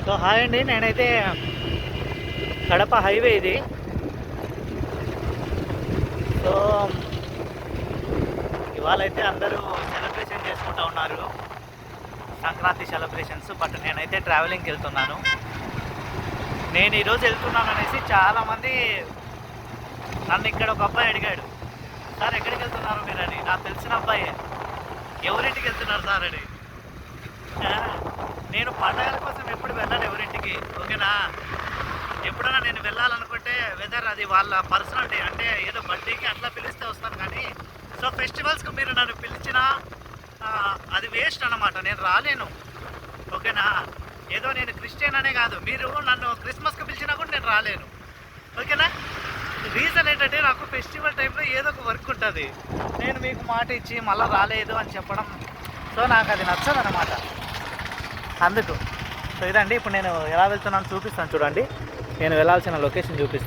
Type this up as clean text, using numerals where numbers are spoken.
So hi అండి, నేనైతే Kadapa highway ఇది. సో ఇవాళ అయితే అందరూ సెలబ్రేషన్ చేసుకుంటూ ఉన్నారు, సంక్రాంతి సెలబ్రేషన్స్. బట్ నేనైతే ట్రావెలింగ్కి వెళ్తున్నాను. నేను ఈరోజు వెళ్తున్నాను అనేసి చాలామంది నన్ను ఇక్కడ ఒక అబ్బాయి అడిగాడు, సార్ ఎక్కడికి వెళ్తున్నారు మీరు అని. నాకు తెలిసిన అబ్బాయి, ఎవరింటికి వెళ్తున్నారు సార్ అని. నేను పండగల కోసం ఎప్పుడు వెళ్ళాను ఎవరింటికి, ఓకేనా. ఎప్పుడైనా నేను వెళ్ళాలనుకుంటే వెదర్ అది వాళ్ళ పర్సనాలిటీ, అంటే ఏదో బర్త్డేకి అట్లా పిలిస్తే వస్తాను. కానీ సో ఫెస్టివల్స్కి మీరు నన్ను పిలిచినా అది వేస్ట్ అన్నమాట, నేను రాలేను, ఓకేనా. ఏదో నేను క్రిస్టియన్ అనే కాదు, మీరు నన్ను క్రిస్మస్కి పిలిచినా కూడా నేను రాలేను, ఓకేనా. రీజన్ ఏంటంటే నాకు ఫెస్టివల్ టైంలో ఏదో ఒక వర్క్ ఉంటుంది. నేను మీకు మాట ఇచ్చి మళ్ళీ రాలేదు అని చెప్పడం, సో నాకు అది నచ్చదు అన్నమాట. అందుకు సో ఇదండి, ఇప్పుడు నేను ఎలా వెళ్తున్నాను చూపిస్తాను చూడండి. నేను వెళ్ళాల్సిన లొకేషన్ చూపిస్తాను.